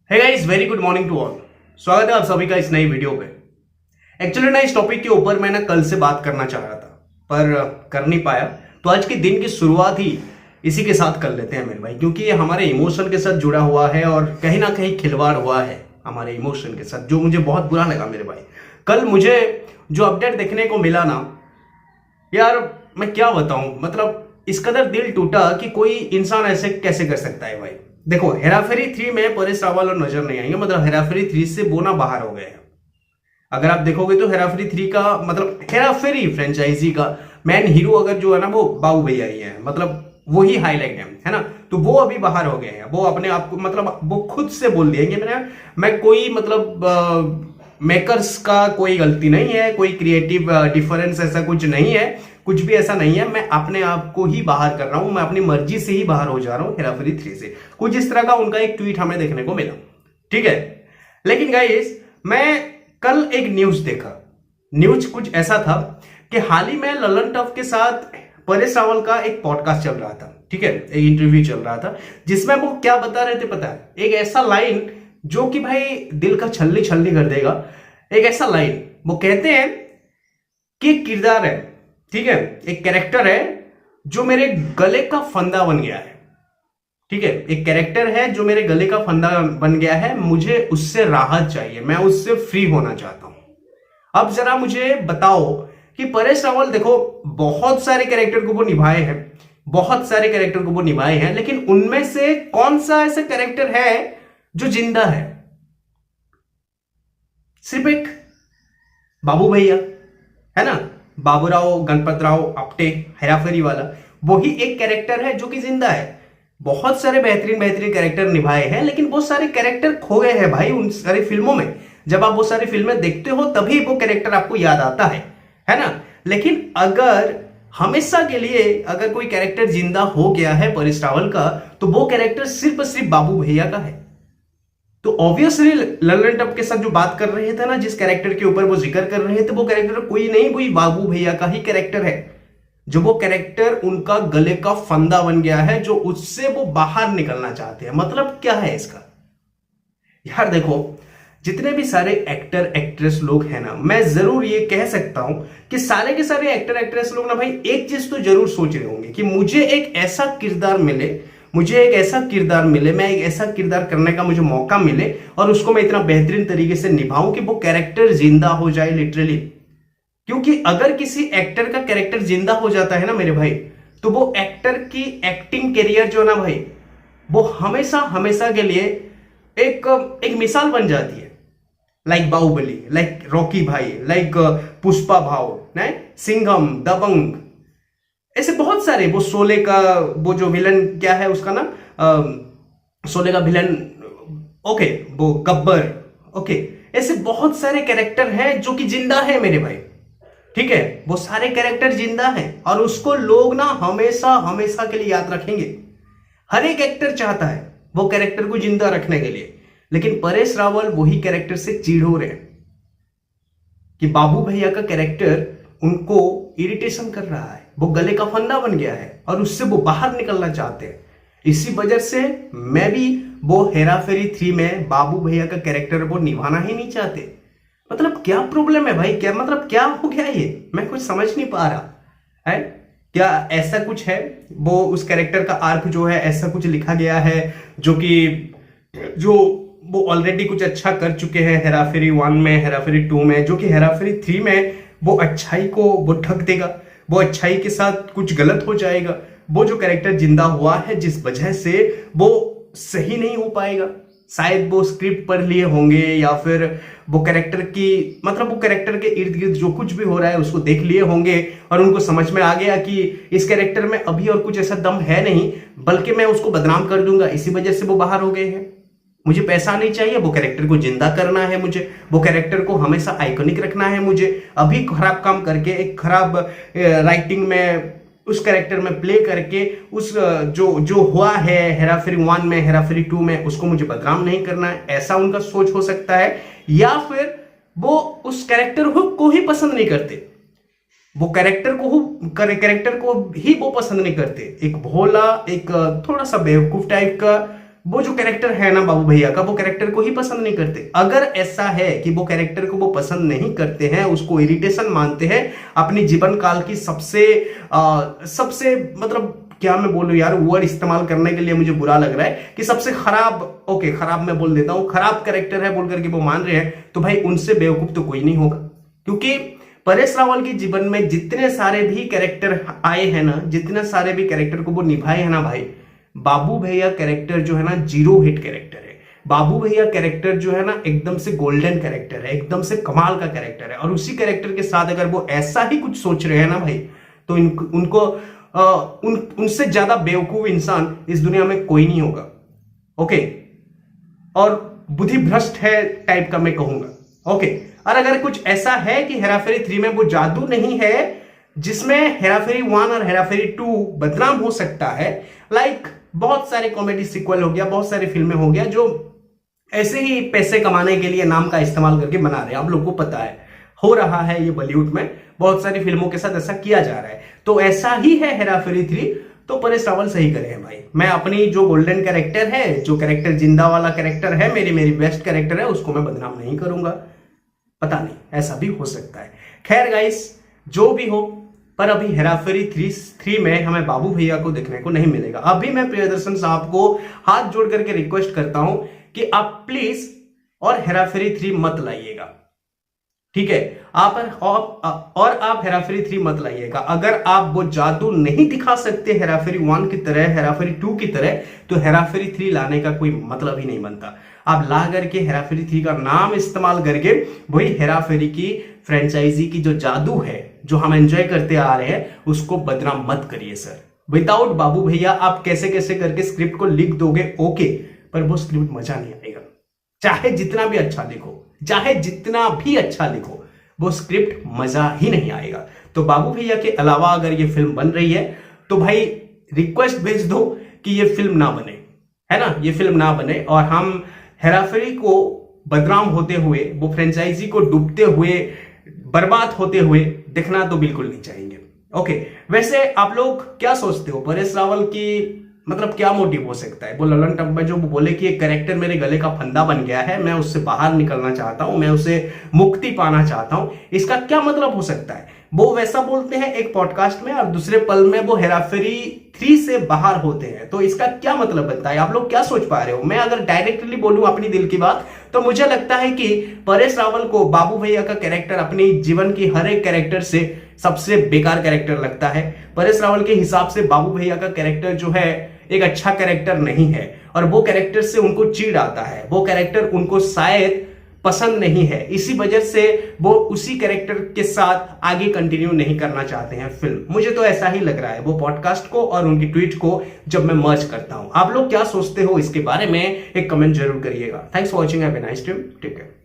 Hey guys, very good morning to all. स्वागत है आप सभी का इस नई वीडियो पे। एक्चुअली ना इस टॉपिक के ऊपर मैं ना कल से बात करना चाह रहा था पर कर नहीं पाया, तो आज के दिन की शुरुआत ही इसी के साथ कर लेते हैं मेरे भाई, क्योंकि ये हमारे इमोशन के साथ जुड़ा हुआ है और कहीं ना कहीं खिलवाड़ हुआ है हमारे इमोशन के साथ, जो मुझे बहुत बुरा लगा मेरे भाई। कल मुझे जो अपडेट देखने को मिला ना यार, मैं क्या बताऊं, मतलब इस कदर दिल टूटा कि कोई इंसान ऐसे कैसे कर सकता है भाई। देखो, हेराफेरी 3 में परेश रावल और नजर नहीं आएंगे, मतलब हेराफेरी 3 से बोना बाहर हो गए हैं। अगर आप देखोगे तो हेराफेरी 3 का मतलब हेराफेरी फ्रेंचाइजी का मेन हीरो अगर जो है ना वो बाबू भैया ही है, मतलब वो ही हाईलाइट है ना। तो वो अभी बाहर हो गए हैं, वो अपने आप को मतलब वो खुद से बोल दिए कि मैं कोई मतलब मेकर्स का कोई गलती नहीं है, कोई क्रिएटिव डिफरेंस ऐसा कुछ नहीं है, कुछ भी ऐसा नहीं है, मैं अपने आप को ही बाहर कर रहा हूं, मैं अपनी मर्जी से ही बाहर हो जा रहा हूं हेराफेरी 3 से। कुछ इस तरह का उनका एक ट्वीट हमें देखने को मिला, ठीक है। लेकिन गाइस, मैं कल एक न्यूज देखा। न्यूज कुछ ऐसा था कि हाल ही में ललन टफ के साथ परेश रावल का एक पॉडकास्ट चल रहा था, ठीक है, एक इंटरव्यू चल रहा था, जिसमें वो क्या बता रहे थे पता है? एक ऐसा लाइन जो कि भाई दिल का छल्ली छल्ली कर देगा। एक ऐसा लाइन वो कहते हैं कि किरदार है, ठीक है, एक कैरेक्टर है जो मेरे गले का फंदा बन गया है, ठीक है, एक कैरेक्टर है जो मेरे गले का फंदा बन गया है, मुझे उससे राहत चाहिए, मैं उससे फ्री होना चाहता हूं। अब जरा मुझे बताओ कि परेश रावल देखो बहुत सारे कैरेक्टर को वो निभाए हैं, बहुत सारे कैरेक्टर को वो निभाए हैं, लेकिन उनमें से कौन सा ऐसा कैरेक्टर है जो जिंदा है? सिर्फ एक बाबू भैया है ना, बाबूराव गणपतराव आपटे, हेराफेरी वाला, वही एक कैरेक्टर है जो कि जिंदा है। बहुत सारे बेहतरीन बेहतरीन कैरेक्टर निभाए हैं, लेकिन बहुत सारे कैरेक्टर खो गए हैं भाई उन सारी फिल्मों में। जब आप वो सारी फिल्में देखते हो तभी वो कैरेक्टर आपको याद आता है ना। लेकिन अगर हमेशा के लिए अगर कोई कैरेक्टर जिंदा हो गया है परेश रावल का, तो वो कैरेक्टर सिर्फ सिर्फ बाबू भैया का है। तो ऑब्वियसली ललन टफ के साथ जो बात कर रहे थे ना, जिस कैरेक्टर के ऊपर वो जिक्र कर रहे थे, वो कैरेक्टर कोई नहीं, वही बाबू भैया का ही कैरेक्टर है। जो वो कैरेक्टर उनका गले का फंदा बन गया है, जो उससे वो बाहर निकलना चाहते हैं। मतलब क्या है इसका? यार देखो, जितने भी सारे एक्टर एक्ट्रेस लोग हैं ना, मैं जरूर ये कह सकता हूं कि सारे के सारे एक्टर एक्ट्रेस लोग ना भाई एक चीज तो जरूर सोच रहे होंगे कि मुझे एक ऐसा किरदार मिले, मुझे एक ऐसा किरदार मिले, मैं एक ऐसा किरदार करने का मुझे मौका मिले और उसको मैं इतना बेहतरीन तरीके से निभाऊं कि वो कैरेक्टर जिंदा हो जाए लिटरली। क्योंकि अगर किसी एक्टर का कैरेक्टर जिंदा हो जाता है ना मेरे भाई, तो वो एक्टर की एक्टिंग करियर जो ना भाई, वो हमेशा हमेशा के लिए एक मिसाल बन जाती है। लाइक बाहुबली, लाइक रॉकी भाई, लाइक पुष्पा भाव, नहीं सिंघम, दबंग, ऐसे बहुत सारे, वो शोले का वो जो विलन क्या है उसका ना, शोले का विलन, ओके, वो गब्बर, ओके, ऐसे बहुत सारे कैरेक्टर हैं जो कि जिंदा है मेरे भाई, ठीक है। वो सारे कैरेक्टर जिंदा हैं और उसको लोग ना हमेशा हमेशा के लिए याद रखेंगे। हर एक एक्टर चाहता है वो कैरेक्टर को जिंदा रखने के लिए, लेकिन परेश रावल वही कैरेक्टर से चिढ़ हो रहे हैं कि बाबू भैया का कैरेक्टर उनको इरिटेशन कर रहा है, वो गले का फंदा बन गया है और उससे वो बाहर निकलना चाहते हैं। इसी वजह से मैं भी वो हेराफेरी 3 में बाबू भैया का कैरेक्टर वो निभाना ही नहीं चाहते। मतलब क्या प्रॉब्लम है भाई? क्या मतलब क्या हो गया ये? मैं कुछ समझ नहीं पा रहा है। क्या ऐसा कुछ है वो उस कैरेक्टर का आर्क जो है ऐसा कुछ लिखा गया है जो कि जो वो ऑलरेडी कुछ अच्छा कर चुके हैं हेराफेरी 1 में, हेराफेरी 2 में, जो कि हेराफेरी 3 में वो अच्छाई को वो ढक देगा, वो अच्छाई के साथ कुछ गलत हो जाएगा। वो जो कैरेक्टर जिंदा हुआ है जिस वजह से वो सही नहीं हो पाएगा। शायद वो स्क्रिप्ट पढ़ लिए होंगे या फिर वो कैरेक्टर की मतलब वो कैरेक्टर के इर्द गिर्द जो कुछ भी हो रहा है उसको देख लिए होंगे और उनको समझ में आ गया कि इस कैरेक्टर में अभी और कुछ ऐसा दम है नहीं, बल्कि मैं उसको बदनाम कर दूंगा। इसी वजह से वो बाहर हो गए हैं। मुझे पैसा नहीं चाहिए, वो कैरेक्टर को जिंदा करना है, मुझे वो कैरेक्टर को हमेशा आइकॉनिक रखना है। मुझे अभी खराब काम करके एक खराब राइटिंग में उस कैरेक्टर में प्ले करके उस जो हुआ है हेराफेरी 1 में, हेराफेरी 2 में, उसको मुझे बदनाम नहीं करना है। ऐसा उनका सोच हो सकता है, या फिर वो उस कैरेक्टर को ही पसंद नहीं करते, वो कैरेक्टर को ही वो पसंद नहीं करते। एक भोला, एक थोड़ा सा बेवकूफ टाइप का वो जो कैरेक्टर है ना बाबू भैया का, वो कैरेक्टर को ही पसंद नहीं करते। अगर ऐसा है कि वो कैरेक्टर को वो पसंद नहीं करते हैं, उसको इरिटेशन मानते हैं, अपनी जीवन काल की सबसे मतलब क्या मैं बोलूं यार, वर्ड इस्तेमाल करने के लिए मुझे बुरा लग रहा है कि सबसे खराब, ओके खराब मैं बोल देता हूं, खराब कैरेक्टर है बोल करके वो मान रहे हैं, तो भाई उनसे बेवकूफ तो कोई नहीं होगा। क्योंकि परेश रावल के जीवन में जितने सारे भी कैरेक्टर आए हैं ना, जितने सारे भी कैरेक्टर को वो निभाए हैं ना भाई, बाबू भैया कैरेक्टर जो है ना जीरो हिट कैरेक्टर है। बाबू भैया कैरेक्टर जो है ना एकदम से गोल्डन कैरेक्टर है, एकदम से कमाल का कैरेक्टर है। और उसी कैरेक्टर के साथ अगर वो ऐसा ही कुछ सोच रहे हैं ना भाई, तो उनको उनसे ज्यादा बेवकूफ इंसान इस दुनिया में कोई नहीं होगा। ओके, और बुद्धि भ्रष्ट है टाइप का मैं कहूंगा। ओके, और अगर कुछ ऐसा है कि हेराफेरी 3 में वो जादू नहीं है जिसमें हेराफेरी 1 और हेराफेरी 2 बदनाम हो सकता है, लाइक बहुत सारे कॉमेडी सीक्वल हो गया, बहुत सारी फिल्में हो गया जो ऐसे ही पैसे कमाने के लिए नाम का इस्तेमाल करके बना रहे हैं। आप लोग को पता है, हो रहा है ये बॉलीवुड में, बहुत सारी फिल्मों के साथ ऐसा किया जा रहा है। तो ऐसा ही है हेराफेरी 3, तो परेश रावल सही करे हैं भाई। मैं अपनी जो गोल्डन कैरेक्टर है, जो कैरेक्टर जिंदा वाला कैरेक्टर है, मेरी बेस्ट कैरेक्टर है, उसको मैं बदनाम नहीं करूंगा। पता नहीं, ऐसा भी हो सकता है। खैर गाइस, जो भी हो, पर अभी हेराफेरी 3 में हमें बाबू भैया को देखने को नहीं मिलेगा। अभी मैं प्रियदर्शन साहब को हाथ जोड़ करके रिक्वेस्ट करता हूं कि आप प्लीज और हेराफेरी 3 मत लाइएगा, ठीक है? आप हेराफेरी 3 मत लाइएगा। अगर आप वो जादू नहीं दिखा सकते हेराफेरी 1 की तरह, हेराफेरी 2 की तरह, तो हेराफेरी 3 लाने का कोई मतलब ही नहीं बनता। आप ला करके हेराफेरी 3 का नाम इस्तेमाल करके वही हेराफेरी की फ्रेंचाइजी की जो जादू है, जो हम एंजॉय करते आ रहे हैं, उसको बदनाम मत करिए सर। विदाउट बाबू भैया आप कैसे कैसे करके स्क्रिप्ट को लिख दोगे, ओके, पर वो स्क्रिप्ट मजा नहीं आएगा। चाहे जितना भी अच्छा लिखो, चाहे जितना भी अच्छा लिखो, वो स्क्रिप्ट मजा ही नहीं आएगा। तो बाबू भैया के अलावा अगर ये फिल्म बन रही है तो भाई रिक्वेस्ट भेज दो कि ये फिल्म ना बने, है ना, ये फिल्म ना बने, और हम हेराफेरी को बदनाम होते हुए, वो फ्रेंचाइजी को डूबते हुए, बर्बाद होते हुए देखना तो बिल्कुल नहीं चाहेंगे। ओके, वैसे आप लोग क्या सोचते हो, परेश रावल की मतलब क्या मोटिव हो सकता है? वो ललन टप में जो बोले कि एक कैरेक्टर मेरे गले का फंदा बन गया है, मैं उससे बाहर निकलना चाहता हूं, मैं उसे मुक्ति पाना चाहता हूं, इसका क्या मतलब हो सकता है? वो वैसा बोलते हैं एक पॉडकास्ट में, और दूसरे पल में वो हेराफेरी 3 से बाहर होते हैं। तो इसका क्या मतलब बनता है? आप लोग क्या सोच पा रहे हो? मैं अगर डायरेक्टली बोलूं अपनी दिल की बात, तो मुझे लगता है कि परेश रावल को बाबू भैया का कैरेक्टर अपनी जीवन की हर एक कैरेक्टर से सबसे बेकार कैरेक्टर लगता है। परेश रावल के हिसाब से बाबू भैया का कैरेक्टर जो है एक अच्छा कैरेक्टर नहीं है, और वो कैरेक्टर से उनको चिढ़ आता है, वो कैरेक्टर उनको शायद पसंद नहीं है। इसी वजह से वो उसी कैरेक्टर के साथ आगे कंटिन्यू नहीं करना चाहते हैं फिल्म। मुझे तो ऐसा ही लग रहा है वो पॉडकास्ट को और उनकी ट्वीट को जब मैं मर्ज करता हूं। आप लोग क्या सोचते हो इसके बारे में, एक कमेंट जरूर करिएगा। Thanks for watching, have a nice time, take care.